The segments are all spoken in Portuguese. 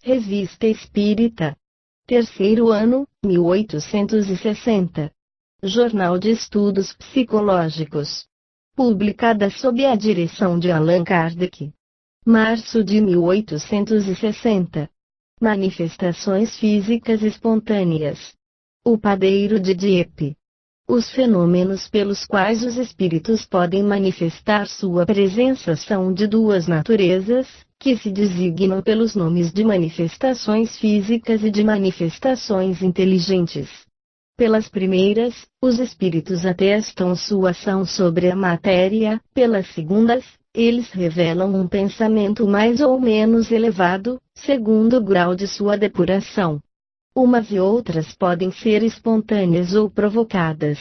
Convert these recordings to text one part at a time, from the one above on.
Revista Espírita. Terceiro ano, 1860. Jornal de Estudos Psicológicos. Publicada sob a direção de Allan Kardec. Março de 1860. Manifestações físicas espontâneas. O padeiro de Dieppe. Os fenômenos pelos quais os espíritos podem manifestar sua presença são de duas naturezas, que se designam pelos nomes de manifestações físicas e de manifestações inteligentes. Pelas primeiras, os espíritos atestam sua ação sobre a matéria; pelas segundas, eles revelam um pensamento mais ou menos elevado, segundo o grau de sua depuração. Umas e outras podem ser espontâneas ou provocadas.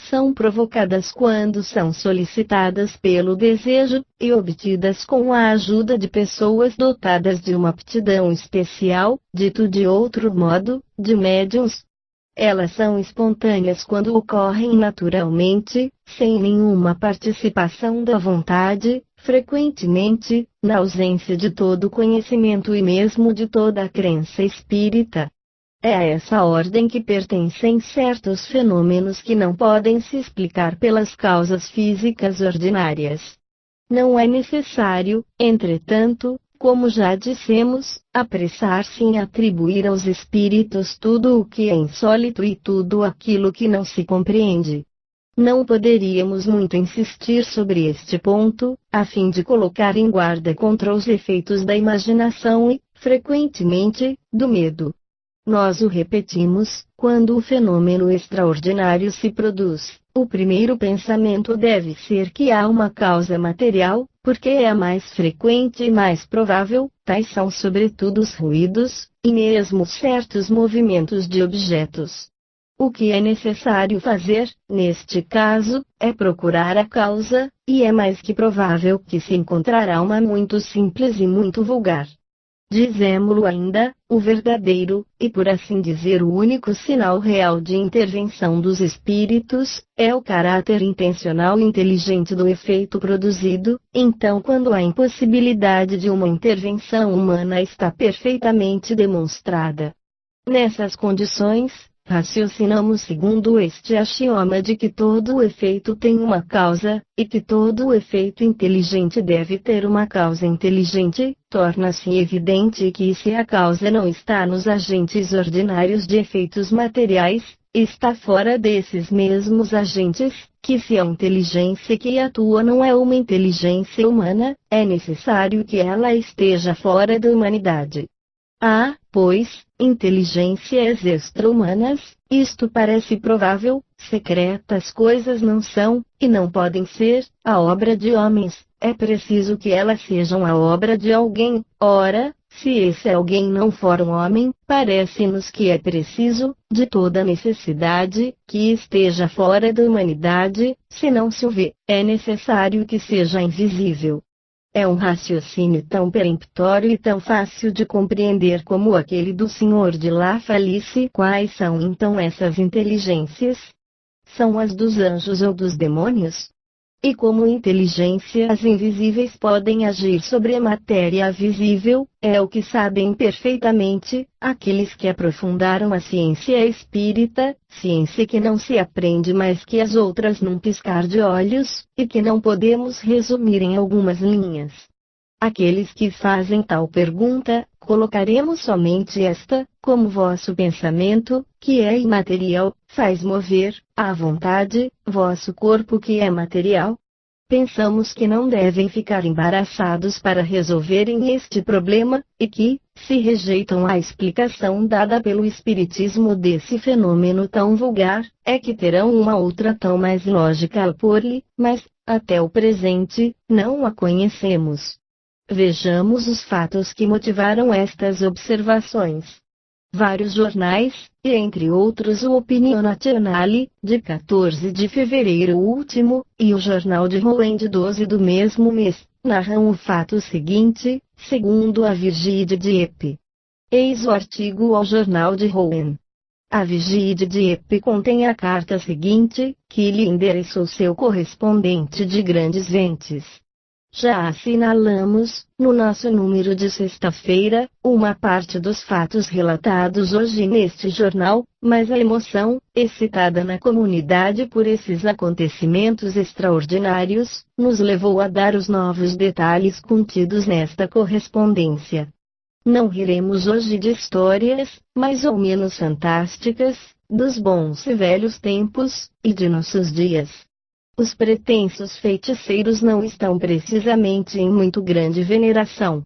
São provocadas quando são solicitadas pelo desejo, e obtidas com a ajuda de pessoas dotadas de uma aptidão especial, dito de outro modo, de médiuns. Elas são espontâneas quando ocorrem naturalmente, sem nenhuma participação da vontade, frequentemente, na ausência de todo conhecimento e mesmo de toda a crença espírita. É a essa ordem que pertencem certos fenômenos que não podem se explicar pelas causas físicas ordinárias. Não é necessário, entretanto, como já dissemos, apressar-se em atribuir aos espíritos tudo o que é insólito e tudo aquilo que não se compreende. Não poderíamos muito insistir sobre este ponto, a fim de colocar em guarda contra os efeitos da imaginação e, frequentemente, do medo. Nós o repetimos: quando o fenômeno extraordinário se produz, o primeiro pensamento deve ser que há uma causa material, porque é a mais frequente e mais provável; tais são sobretudo os ruídos, e mesmo certos movimentos de objetos. O que é necessário fazer, neste caso, é procurar a causa, e é mais que provável que se encontrará uma muito simples e muito vulgar. Dizemo-lo ainda, o verdadeiro, e por assim dizer o único sinal real de intervenção dos espíritos, é o caráter intencional e inteligente do efeito produzido. Então, quando a impossibilidade de uma intervenção humana está perfeitamente demonstrada. Nessas condições, raciocinamos segundo este axioma de que todo efeito tem uma causa, e que todo efeito inteligente deve ter uma causa inteligente. Torna-se evidente que se a causa não está nos agentes ordinários de efeitos materiais, está fora desses mesmos agentes, que se a inteligência que atua não é uma inteligência humana, é necessário que ela esteja fora da humanidade. Há, pois, inteligências extra-humanas, isto parece provável; secretas coisas não são, e não podem ser, a obra de homens; é preciso que elas sejam a obra de alguém. Ora, se esse alguém não for um homem, parece-nos que é preciso, de toda necessidade, que esteja fora da humanidade; se não se o vê, é necessário que seja invisível. É um raciocínio tão peremptório e tão fácil de compreender como aquele do Sr. de La Falice. Quais são então essas inteligências? São as dos anjos ou dos demônios? E como inteligências invisíveis podem agir sobre a matéria visível, é o que sabem perfeitamente aqueles que aprofundaram a ciência espírita, ciência que não se aprende mais que as outras num piscar de olhos, e que não podemos resumir em algumas linhas. Aqueles que fazem tal pergunta, colocaremos somente esta: como vosso pensamento, que é imaterial, faz mover, à vontade, vosso corpo que é material? Pensamos que não devem ficar embaraçados para resolverem este problema, e que, se rejeitam a explicação dada pelo espiritismo desse fenômeno tão vulgar, é que terão uma outra tão mais lógica a opor-lhe, mas, até o presente, não a conhecemos. Vejamos os fatos que motivaram estas observações. Vários jornais, e entre outros o Opinion Nationale, de 14 de fevereiro último, e o Jornal de Rouen de 12 do mesmo mês, narram o fato seguinte, segundo a Vigie de Dieppe. Eis o artigo ao Jornal de Rouen. A Vigie de Dieppe contém a carta seguinte, que lhe endereçou seu correspondente de Grandes Ventes. Já assinalamos, no nosso número de sexta-feira, uma parte dos fatos relatados hoje neste jornal, mas a emoção, excitada na comunidade por esses acontecimentos extraordinários, nos levou a dar os novos detalhes contidos nesta correspondência. Não riremos hoje de histórias, mais ou menos fantásticas, dos bons e velhos tempos, e de nossos dias. Os pretensos feiticeiros não estão precisamente em muito grande veneração.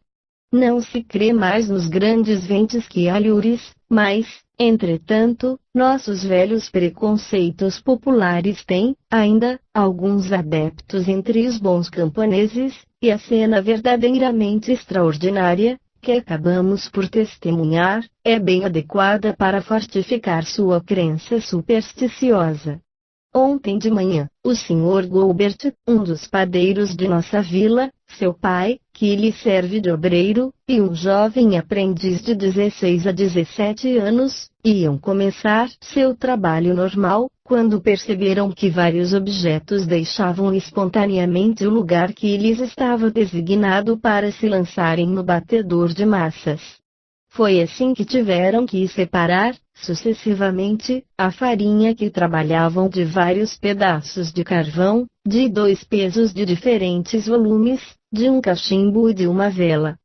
Não se crê mais nos grandes ventos que alhures, mas, entretanto, nossos velhos preconceitos populares têm, ainda, alguns adeptos entre os bons camponeses, e a cena verdadeiramente extraordinária, que acabamos por testemunhar, é bem adequada para fortificar sua crença supersticiosa. Ontem de manhã, o Sr. Goubert, um dos padeiros de nossa vila, seu pai, que lhe serve de obreiro, e um jovem aprendiz de 16 a 17 anos, iam começar seu trabalho normal, quando perceberam que vários objetos deixavam espontaneamente o lugar que lhes estava designado para se lançarem no batedor de massas. Foi assim que tiveram que separar, sucessivamente, a farinha que trabalhavam de vários pedaços de carvão, de 2 pesos de diferentes volumes, de um cachimbo e de uma vela.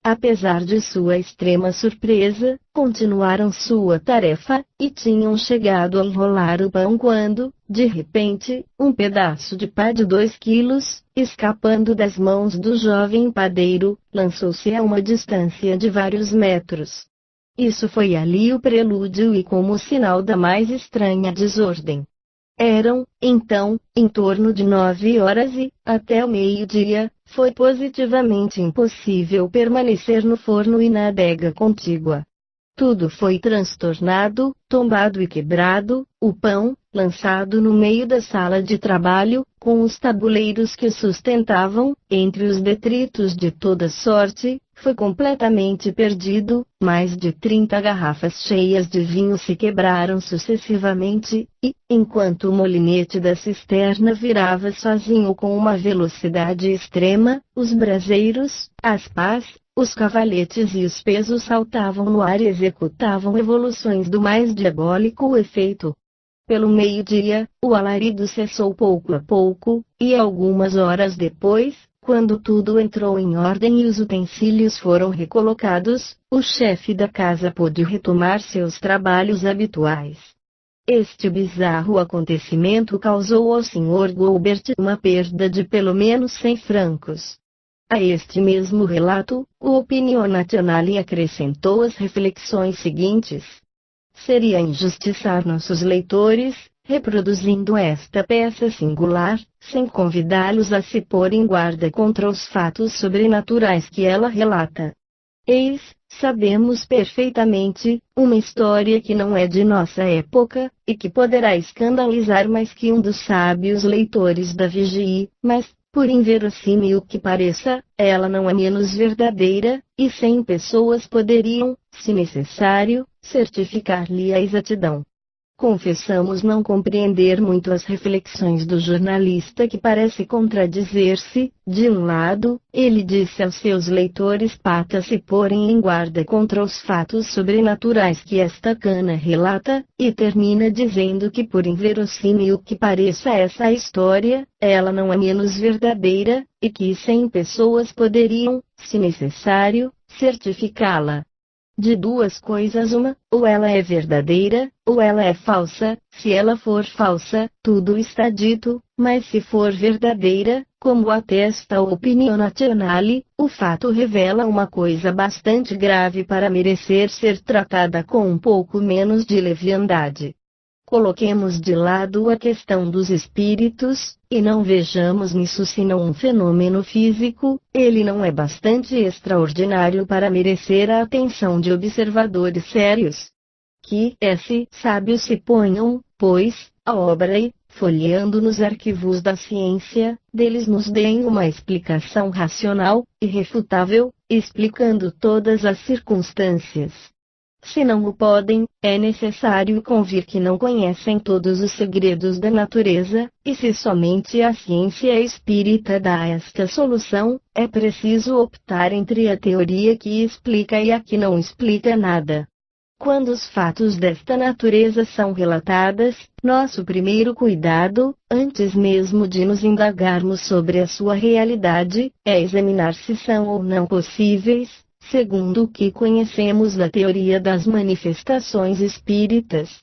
Apesar de sua extrema surpresa, continuaram sua tarefa, e tinham chegado a enrolar o pão quando, de repente, um pedaço de pá de 2 quilos, escapando das mãos do jovem padeiro, lançou-se a uma distância de vários metros. Isso foi ali o prelúdio e como sinal da mais estranha desordem. Eram, então, em torno de 9 horas e, até o meio-dia, foi positivamente impossível permanecer no forno e na adega contígua. Tudo foi transtornado, tombado e quebrado, o pão, lançado no meio da sala de trabalho, com os tabuleiros que sustentavam, entre os detritos de toda sorte, foi completamente perdido, mais de 30 garrafas cheias de vinho se quebraram sucessivamente, e, enquanto o molinete da cisterna virava sozinho com uma velocidade extrema, os braseiros, as pás, os cavaletes e os pesos saltavam no ar e executavam evoluções do mais diabólico efeito. Pelo meio-dia, o alarido cessou pouco a pouco, e algumas horas depois, quando tudo entrou em ordem e os utensílios foram recolocados, o chefe da casa pôde retomar seus trabalhos habituais. Este bizarro acontecimento causou ao Sr. Goubert uma perda de pelo menos 100 francos. A este mesmo relato, o Opinion Nationale acrescentou as reflexões seguintes. Seria injustiçar nossos leitores, reproduzindo esta peça singular, sem convidá-los a se pôr em guarda contra os fatos sobrenaturais que ela relata. Eis, sabemos perfeitamente, uma história que não é de nossa época, e que poderá escandalizar mais que um dos sábios leitores da Vigie, mas, por inverossímil que pareça, ela não é menos verdadeira, e 100 pessoas poderiam, se necessário, certificar-lhe a exatidão. Confessamos não compreender muito as reflexões do jornalista que parece contradizer-se. De um lado, ele disse aos seus leitores para se porem em guarda contra os fatos sobrenaturais que esta cana relata, e termina dizendo que por inverossímil que pareça essa história, ela não é menos verdadeira, e que 100 pessoas poderiam, se necessário, certificá-la. De duas coisas uma, ou ela é verdadeira, ou ela é falsa. Se ela for falsa, tudo está dito, mas se for verdadeira, como atesta a Opinion Nationale, o fato revela uma coisa bastante grave para merecer ser tratada com um pouco menos de leviandade. Coloquemos de lado a questão dos espíritos, e não vejamos nisso senão um fenômeno físico. Ele não é bastante extraordinário para merecer a atenção de observadores sérios. Que esses sábios se ponham, pois, à obra e, folheando nos arquivos da ciência, deles nos deem uma explicação racional, irrefutável, explicando todas as circunstâncias. Se não o podem, é necessário convir que não conhecem todos os segredos da natureza, e se somente a ciência espírita dá esta solução, é preciso optar entre a teoria que explica e a que não explica nada. Quando os fatos desta natureza são relatados, nosso primeiro cuidado, antes mesmo de nos indagarmos sobre a sua realidade, é examinar se são ou não possíveis, segundo o que conhecemos da teoria das manifestações espíritas.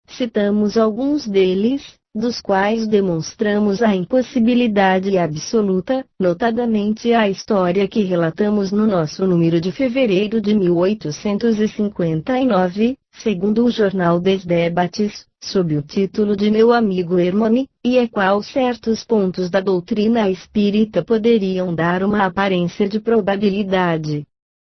Citamos alguns deles, dos quais demonstramos a impossibilidade absoluta, notadamente a história que relatamos no nosso número de fevereiro de 1859, segundo o jornal Des Debates, sob o título de Meu Amigo Hermone, e a qual certos pontos da doutrina espírita poderiam dar uma aparência de probabilidade.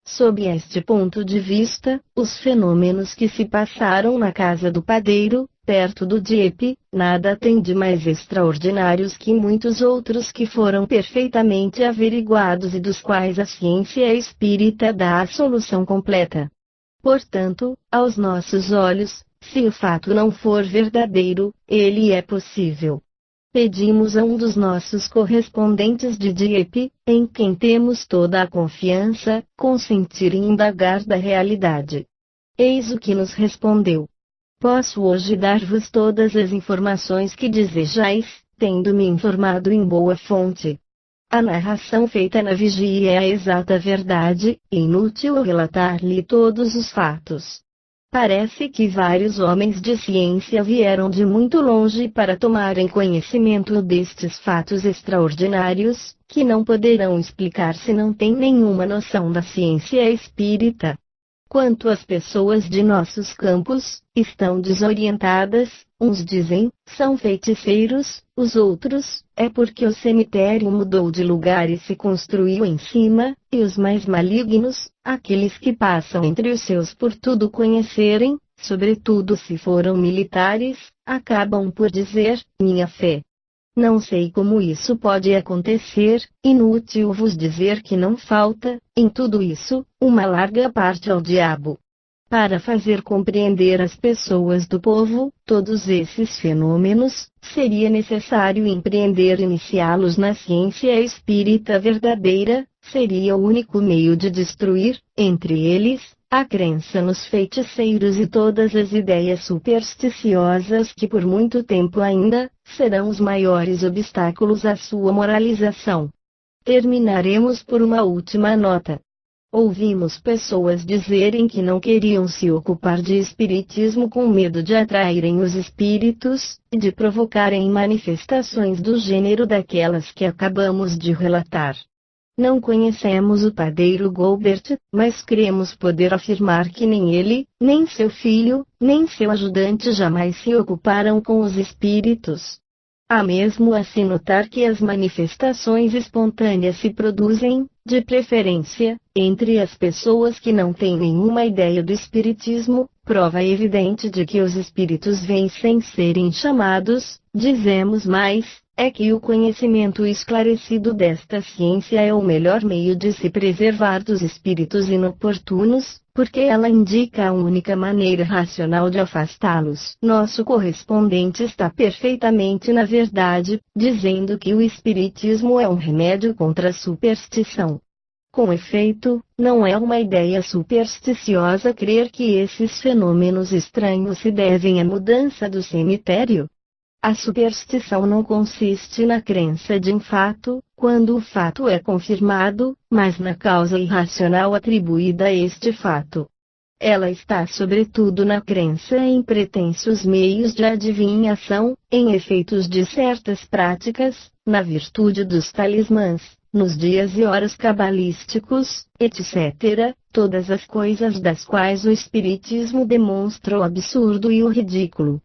Sob este ponto de vista, os fenômenos que se passaram na casa do padeiro, perto do Dieppe, nada têm de mais extraordinários que muitos outros que foram perfeitamente averiguados e dos quais a ciência espírita dá a solução completa. Portanto, aos nossos olhos, se o fato não for verdadeiro, ele é possível. Pedimos a um dos nossos correspondentes de Dieppe, em quem temos toda a confiança, consentir em indagar da realidade. Eis o que nos respondeu. Posso hoje dar-vos todas as informações que desejais, tendo-me informado em boa fonte. A narração feita na vigia é a exata verdade, e inútil relatar-lhe todos os fatos. Parece que vários homens de ciência vieram de muito longe para tomarem conhecimento destes fatos extraordinários, que não poderão explicar se não têm nenhuma noção da ciência espírita. Quanto às pessoas de nossos campos, estão desorientadas, uns dizem, são feiticeiros, os outros, é porque o cemitério mudou de lugar e se construiu em cima, e os mais malignos, aqueles que passam entre os seus por tudo conhecerem, sobretudo se foram militares, acabam por dizer, minha fé. Não sei como isso pode acontecer, inútil vos dizer que não falta, em tudo isso, uma larga parte ao diabo. Para fazer compreender às pessoas do povo, todos esses fenômenos, seria necessário empreender iniciá-los na ciência espírita verdadeira, seria o único meio de destruir, entre eles, a crença nos feiticeiros e todas as ideias supersticiosas que por muito tempo ainda, serão os maiores obstáculos à sua moralização. Terminaremos por uma última nota. Ouvimos pessoas dizerem que não queriam se ocupar de espiritismo com medo de atraírem os espíritos, e de provocarem manifestações do gênero daquelas que acabamos de relatar. Não conhecemos o padeiro Goubert, mas cremos poder afirmar que nem ele, nem seu filho, nem seu ajudante jamais se ocuparam com os espíritos. Há mesmo a se notar que as manifestações espontâneas se produzem, de preferência, entre as pessoas que não têm nenhuma ideia do espiritismo, prova evidente de que os espíritos vêm sem serem chamados. Dizemos mais, é que o conhecimento esclarecido desta ciência é o melhor meio de se preservar dos espíritos inoportunos, porque ela indica a única maneira racional de afastá-los. Nosso correspondente está perfeitamente na verdade, dizendo que o espiritismo é um remédio contra a superstição. Com efeito, não é uma ideia supersticiosa crer que esses fenômenos estranhos se devem à mudança do cemitério. A superstição não consiste na crença de um fato, quando o fato é confirmado, mas na causa irracional atribuída a este fato. Ela está sobretudo na crença em pretensos meios de adivinhação, em efeitos de certas práticas, na virtude dos talismãs, nos dias e horas cabalísticos, etc., todas as coisas das quais o espiritismo demonstra o absurdo e o ridículo.